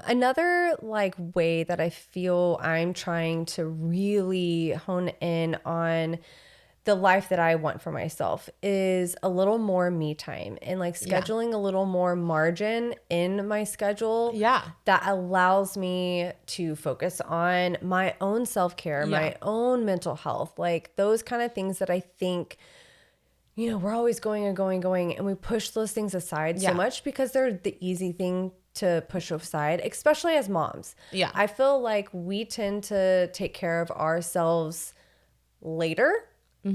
Another like way that I feel I'm trying to really hone in on the life that I want for myself is a little more me time and like scheduling a little more margin in my schedule. Yeah. That allows me to focus on my own self-care, my own mental health, like those kind of things that I think, you know, we're always going and we push those things aside so much because they're the easy thing to push aside, especially as moms. Yeah. I feel like we tend to take care of ourselves later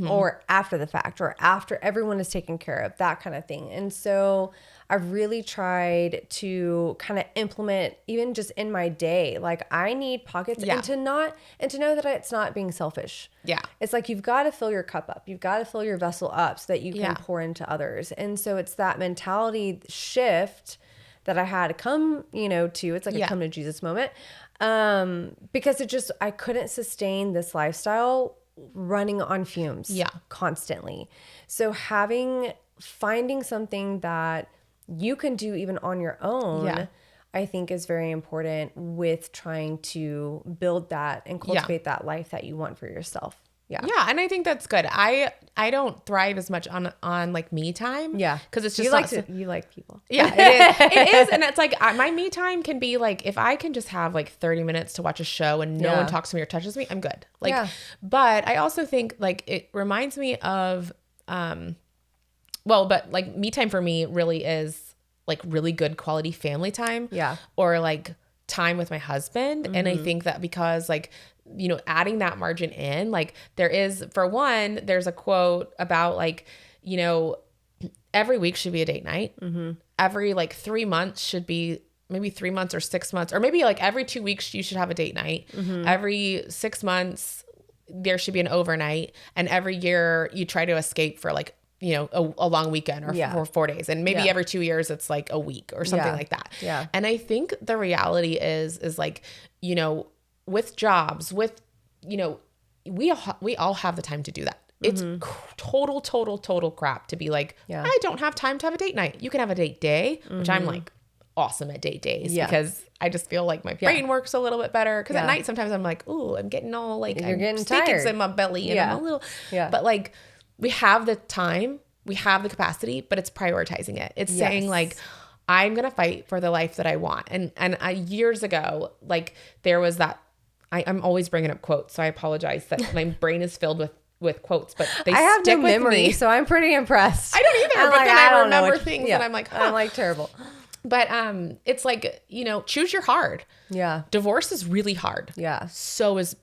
or after the fact or after everyone is taken care of, that kind of thing. And so I've really tried to kind of implement even just in my day, like I need pockets and to know that it's not being selfish. Yeah. It's like you've got to fill your cup up. You've got to fill your vessel up so that you can pour into others. And so it's that mentality shift that I had to come, you know, to. It's like a come to Jesus moment. Because I couldn't sustain this lifestyle running on fumes constantly. So finding something that you can do even on your own, I think is very important with trying to build that and cultivate that life that you want for yourself. Yeah. Yeah. And I think that's good. I don't thrive as much on like me time. Yeah. Cause it's just, you like people. Yeah, it is. It is. And it's like my me time can be like, if I can just have like 30 minutes to watch a show and no one talks to me or touches me, I'm good. Like, but I also think like it reminds me of, but like me time for me really is like really good quality family time. Yeah. Or like time with my husband. And I think that because like, you know, adding that margin in, like there's a quote about like, you know, every week should be a date night. Every like 3 months should be maybe 3 months or 6 months, or maybe like every 2 weeks you should have a date night. Every 6 months there should be an overnight, and every year you try to escape for like, you know, a long weekend or for 4 days. And maybe every 2 years it's like a week or something like that. Yeah. And I think the reality is like, you know, with jobs, with, you know, we all have the time to do that. It's total crap to be like, I don't have time to have a date night. You can have a date day, which I'm like awesome at date days because I just feel like my brain works a little bit better. Cause at night, sometimes I'm like, ooh, I'm getting all like, you're getting tired in my belly and I'm a little, but like we have the time, we have the capacity, but it's prioritizing it. It's saying like, I'm going to fight for the life that I want. And years ago, like there was that, I'm always bringing up quotes. So I apologize that my brain is filled with quotes, but I have no memory, so I'm pretty impressed. I don't either, but then I remember things and I'm like, I'm like terrible. But it's like, you know, choose your hard. Yeah. Divorce is really hard. Yeah. So is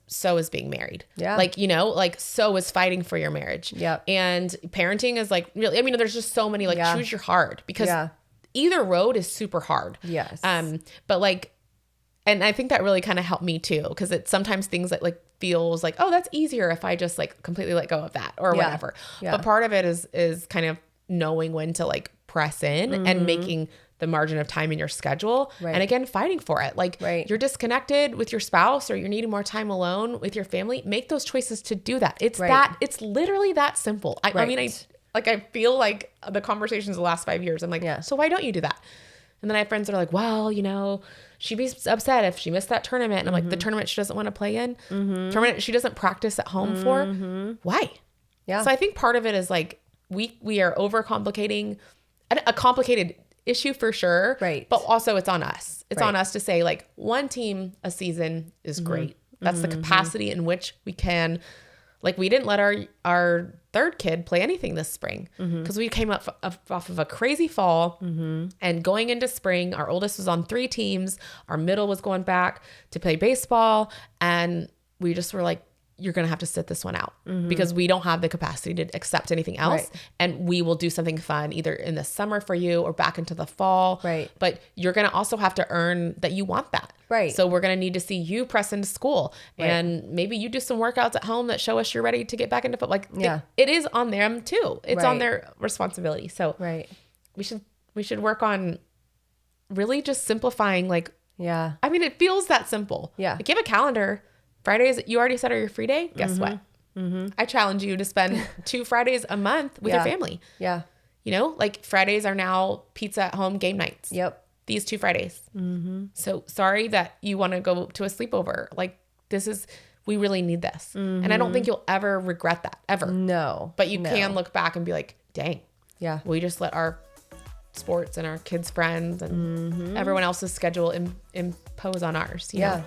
being married. Yeah. Like, you know, like so is fighting for your marriage. Yeah. And parenting is like really, I mean, there's just so many like choose your hard, because either road is super hard. Yes. But like, and I think that really kind of helped me too, because it's sometimes things that like feels like, oh, that's easier if I just like completely let go of that or whatever. Yeah. But part of it is kind of knowing when to like press in and making the margin of time in your schedule. Right. And again, fighting for it. Like you're disconnected with your spouse or you're needing more time alone with your family, make those choices to do that. It's it's literally that simple. I mean, I feel like the conversations the last 5 years, I'm like, so why don't you do that? And then I have friends that are like, well, you know, she'd be upset if she missed that tournament. And I'm like, the tournament she doesn't want to play in, tournament she doesn't practice at home for. Why? Yeah. So I think part of it is like, we are overcomplicating a complicated issue for sure. Right. But also it's on us. It's on us to say like one team a season is great. That's the capacity in which we can, like we didn't let our third kid play anything this spring because we came off of a crazy fall and going into spring, our oldest was on 3 teams. Our middle was going back to play baseball. And we just were like, you're going to have to sit this one out because we don't have the capacity to accept anything else. Right. And we will do something fun either in the summer for you or back into the fall. Right. But you're going to also have to earn that you want that. Right. So we're going to need to see you press into school and maybe you do some workouts at home that show us you're ready to get back into football. Like it is on them too. It's on their responsibility. So we should work on really just simplifying like, I mean, it feels that simple. Yeah. Like you have a calendar. Fridays, you already said are your free day. Guess what? I challenge you to spend 2 Fridays a month with your family. Yeah. You know, like Fridays are now pizza at home game nights. Yep. these 2 Fridays. So sorry that you want to go to a sleepover. Like we really need this. And I don't think you'll ever regret that, ever. No. But you can look back and be like, dang. Yeah. We just let our sports and our kids' friends and everyone else's schedule impose on ours. You know?